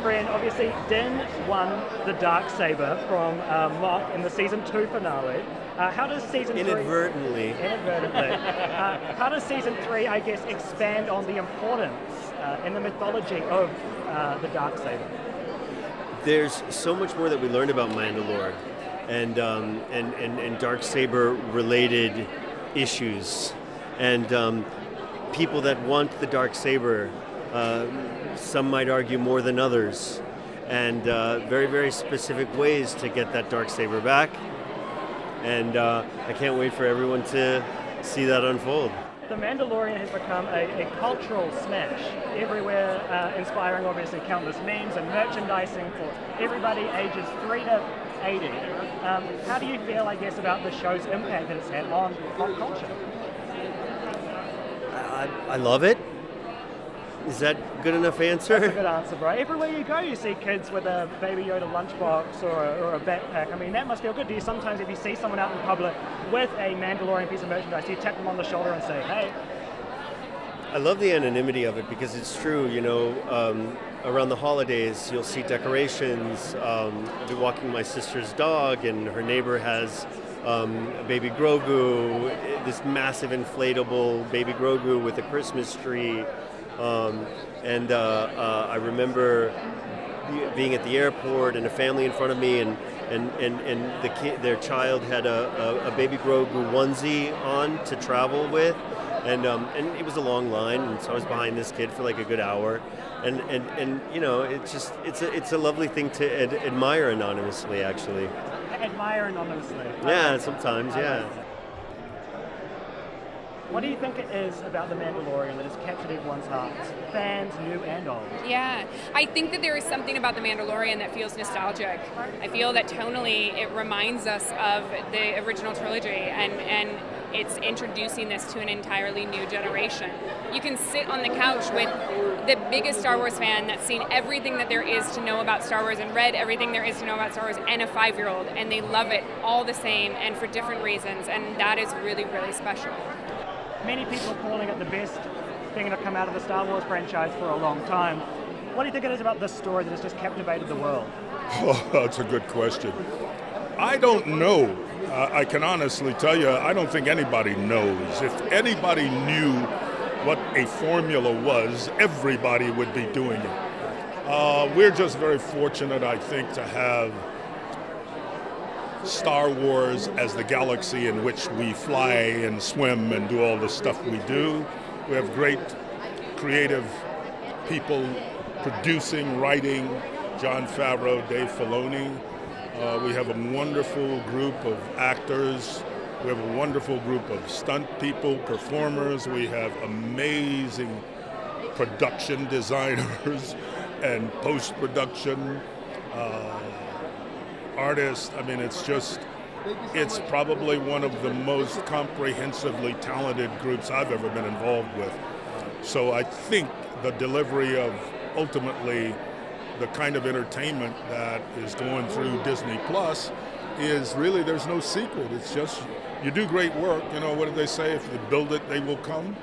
friend, obviously Din won the Darksaber from Moff in the season 2 finale. How does season 3... Inadvertently. How does season 3, I guess, expand on the importance and the mythology of the Darksaber? There's so much more that we learned about Mandalore and Darksaber related issues and people that want the Darksaber. Some might argue more than others, and very, very specific ways to get that Darksaber back. And I can't wait for everyone to see that unfold. The Mandalorian has become a cultural smash everywhere, inspiring obviously countless memes and merchandising for everybody ages 3 to 80. How do you feel, I guess, about the show's impact that it's had on pop culture? I love it. Is that a good enough answer? That's a good answer, bro. Everywhere you go, you see kids with a Baby Yoda lunchbox or a backpack. I mean, that must feel good. Do you sometimes, if you see someone out in public with a Mandalorian piece of merchandise, do you tap them on the shoulder and say, hey? I love the anonymity of it because it's true, you know, around the holidays, you'll see decorations. I'll be walking my sister's dog and her neighbor has a baby Grogu, this massive inflatable baby Grogu with a Christmas tree. I remember being at the airport and a family in front of me, and the kid, their child had a baby Grogu onesie on to travel with, and it was a long line, and so I was behind this kid for like a good hour, and you know, it's a lovely thing to admire anonymously, actually. Admire anonymously. Yeah, sometimes, yeah. What do you think it is about The Mandalorian that has captured everyone's hearts, fans, new and old? Yeah, I think that there is something about The Mandalorian that feels nostalgic. I feel that tonally it reminds us of the original trilogy, and it's introducing this to an entirely new generation. You can sit on the couch with the biggest Star Wars fan that's seen everything that there is to know about Star Wars and read everything there is to know about Star Wars, and a 5-year-old, and they love it all the same and for different reasons, and that is really, really special. Many people are calling it the best thing to come out of the Star Wars franchise for a long time. What do you think it is about this story that has just captivated the world? Oh, that's a good question. I don't know. I can honestly tell you, I don't think anybody knows. If anybody knew what a formula was, everybody would be doing it. We're just very fortunate, I think, to have Star Wars as the galaxy in which we fly and swim and do all the stuff we do. We have great creative people producing, writing, Jon Favreau, Dave Filoni. We have a wonderful group of actors. We have a wonderful group of stunt people, performers. We have amazing production designers and post-production artists. I mean, it's probably one of the most comprehensively talented groups I've ever been involved with. So I think the delivery of ultimately the kind of entertainment that is going through Disney Plus is really, there's no secret. It's just, you do great work. You know, what do they say? If you build it, they will come.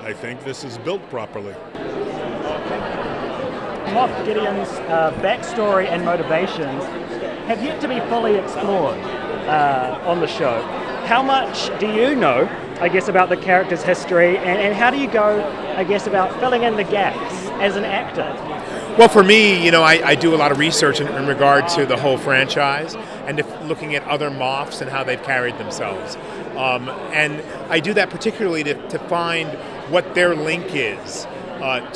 I think this is built properly. Moff Gideon's backstory and motivations have yet to be fully explored on the show. How much do you know, I guess, about the character's history, and how do you go, I guess, about filling in the gaps as an actor? Well, for me, you know, I do a lot of research in regard to the whole franchise and looking at other Moffs and how they've carried themselves. And I do that particularly to find what their link is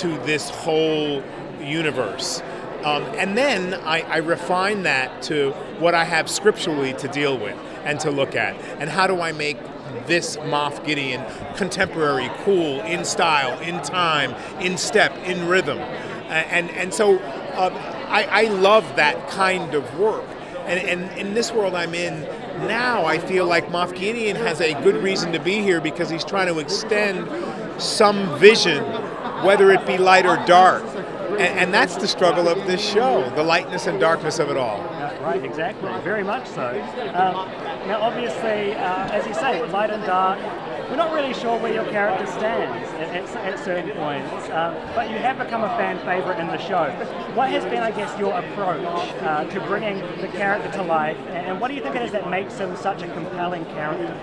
to this whole universe. And then I refine that to what I have scripturally to deal with and to look at. And how do I make this Moff Gideon contemporary, cool, in style, in time, in step, in rhythm. And so I love that kind of work. And in this world I'm in now, I feel like Moff Gideon has a good reason to be here because he's trying to extend some vision, whether it be light or dark. And that's the struggle of this show, the lightness and darkness of it all. Right, exactly. Very much so. Now, obviously, as you say, light and dark, we're not really sure where your character stands at certain points, but you have become a fan favorite in the show. What has been, I guess, your approach to bringing the character to life, and what do you think it is that makes him such a compelling character?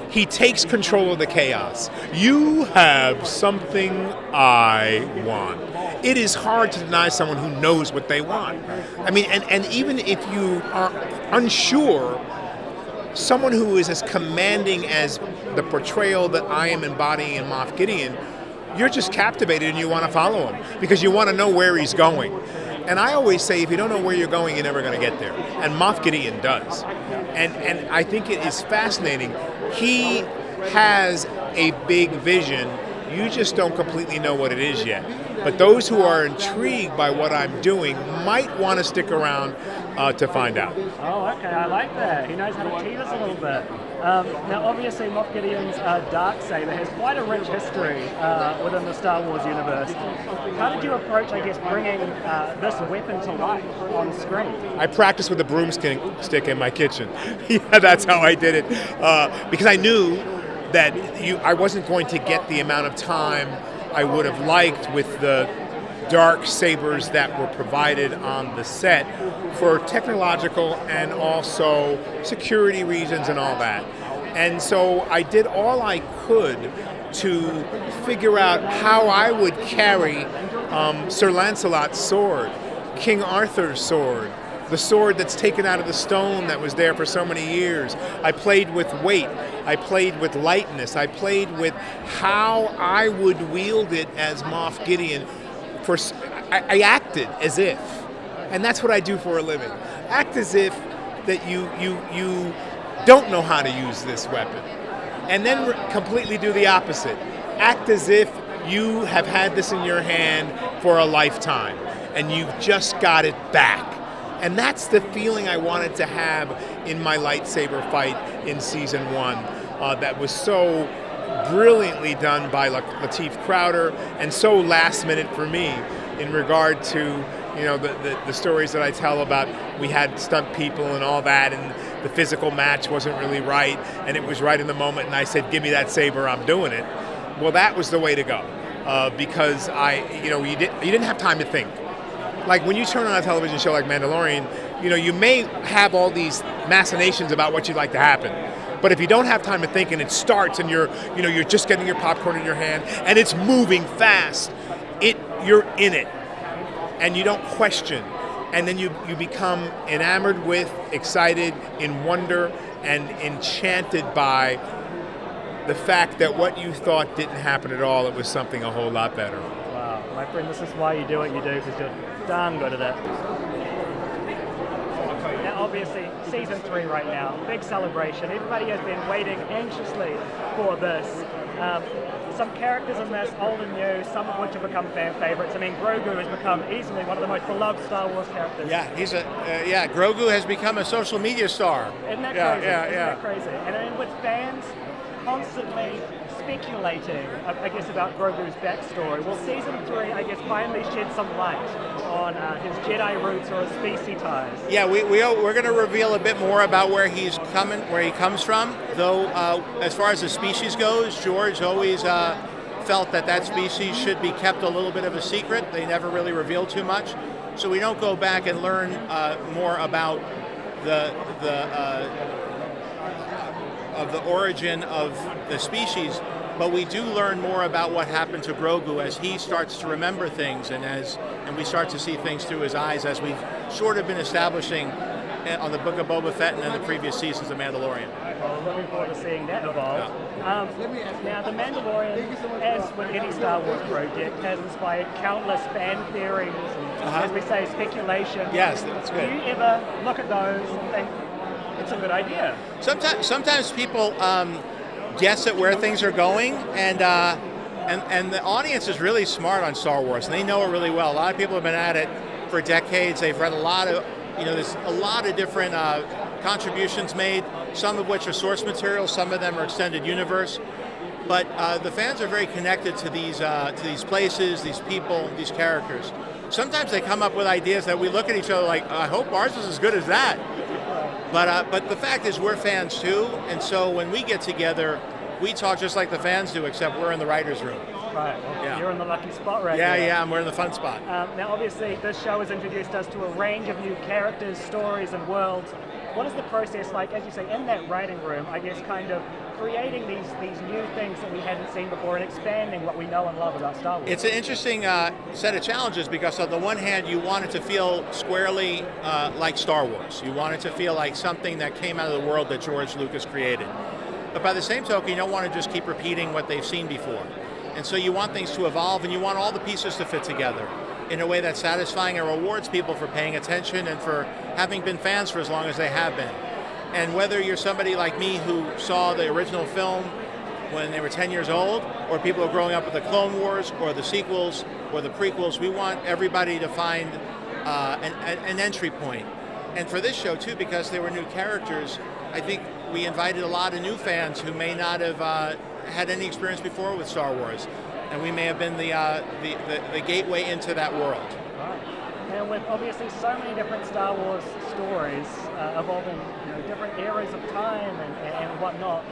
He takes control of the chaos. You have something I want. It is hard to deny someone who knows what they want. I mean, and even if you are unsure, someone who is as commanding as the portrayal that I am embodying in Moff Gideon, you're just captivated and you want to follow him because you want to know where he's going. And I always say, if you don't know where you're going, you're never going to get there. And Moff Gideon does. And I think it is fascinating. He has a big vision. You just don't completely know what it is yet. But those who are intrigued by what I'm doing might want to stick around to find out. Oh, okay, I like that. He knows how to tease us a little bit. Now, obviously, Moff Gideon's Darksaber has quite a rich history within the Star Wars universe. How did you approach, I guess, bringing this weapon to life on screen? I practiced with a broomstick in my kitchen. Yeah, that's how I did it. Because I knew that I wasn't going to get the amount of time I would have liked with the Darksabers that were provided on the set for technological and also security reasons and all that. And so I did all I could to figure out how I would carry Sir Lancelot's sword, King Arthur's sword, the sword that's taken out of the stone that was there for so many years. I played with weight. I played with lightness. I played with how I would wield it as Moff Gideon. I acted as if, and that's what I do for a living. Act as if that you don't know how to use this weapon, and then completely do the opposite. Act as if you have had this in your hand for a lifetime, and you've just got it back. And that's the feeling I wanted to have in my lightsaber fight in season 1. That was so brilliantly done by Lateef Crowder and so last minute for me in regard to the stories that I tell about. We had stunt people and all that, and the physical match wasn't really right, and it was right in the moment, and I said, give me that saber, I'm doing it. Well, that was the way to go, because you didn't have time to think. Like when you turn on a television show like Mandalorian, you may have all these machinations about what you'd like to happen. But if you don't have time to think and it starts and you're just getting your popcorn in your hand and it's moving fast, you're in it and you don't question. And then you become enamored with, excited, in wonder, and enchanted by the fact that what you thought didn't happen at all, it was something a whole lot better. Wow, my friend, this is why you do what you do, because you're darn good at it. Now, obviously, season 3 right now, big celebration. Everybody has been waiting anxiously for this. Some characters in this, old and new, some of which have become fan favorites. I mean, Grogu has become easily one of the most beloved Star Wars characters. Yeah, Grogu has become a social media star. Isn't that crazy? Isn't that crazy? And then with fans constantly speculating, I guess, about Grogu's backstory. Will season 3, I guess, finally shed some light on his Jedi roots or his species ties? Yeah, we're going to reveal a bit more about where he comes from. Though, as far as the species goes, George always felt that species should be kept a little bit of a secret. They never really revealed too much, so we don't go back and learn more about the origin of the species, but we do learn more about what happened to Grogu as he starts to remember things, and we start to see things through his eyes, as we've sort of been establishing on the Book of Boba Fett and in the previous seasons of Mandalorian. Well, looking forward to seeing that evolve. Now, the Mandalorian, as with any Star Wars project, has inspired countless fan theories and, as we say, speculation. Yes, that's good. Do you ever look at those and think, it's a good idea? Sometimes people guess at where things are going, and the audience is really smart on Star Wars, and they know it really well. A lot of people have been at it for decades. They've read a lot of, there's a lot of different contributions made, some of which are source material, some of them are extended universe. But the fans are very connected to these places, these people, these characters. Sometimes they come up with ideas that we look at each other like, I hope ours is as good as that. But the fact is, we're fans too, and so when we get together, we talk just like the fans do, except we're in the writer's room. Right, well, Yeah. you're in the lucky spot right Yeah, there. yeah, and we're in the fun spot. Now, obviously, this show has introduced us to a range of new characters, stories, and worlds. What is the process like, as you say, in that writing room, I guess, kind of creating these new things that we hadn't seen before and expanding what we know and love about Star Wars? It's an interesting set of challenges because on the one hand, you want it to feel squarely like Star Wars. You want it to feel like something that came out of the world that George Lucas created. But by the same token, you don't want to just keep repeating what they've seen before. And so you want things to evolve, and you want all the pieces to fit together in a way that's satisfying and rewards people for paying attention and for having been fans for as long as they have been. And whether you're somebody like me who saw the original film when they were 10 years old, or people who are growing up with the Clone Wars, or the sequels, or the prequels, we want everybody to find an entry point. And for this show, too, because there were new characters, I think we invited a lot of new fans who may not have had any experience before with Star Wars. And we may have been the gateway into that world. Right. And with obviously so many different Star Wars stories evolving, different eras of time and whatnot,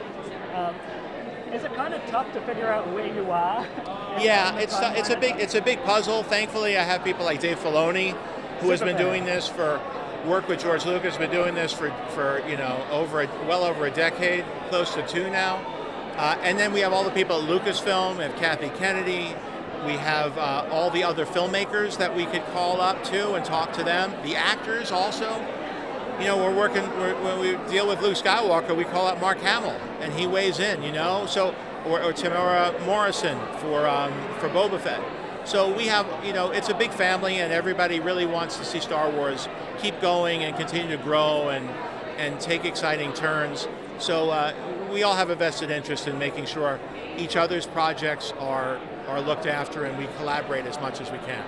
is it kind of tough to figure out where you are? Yeah, it's a big puzzle. Thankfully, I have people like Dave Filoni, who has been doing this work with George Lucas, been doing this for well over a decade, close to 2 now. And then we have all the people at Lucasfilm. We have Katee Kennedy. We have all the other filmmakers that we could call up to and talk to them. The actors also. When we deal with Luke Skywalker, we call up Mark Hamill, and he weighs in. So or Tamara Morrison for Boba Fett. So we have, it's a big family, and everybody really wants to see Star Wars keep going and continue to grow and take exciting turns. So we all have a vested interest in making sure each other's projects are looked after, and we collaborate as much as we can.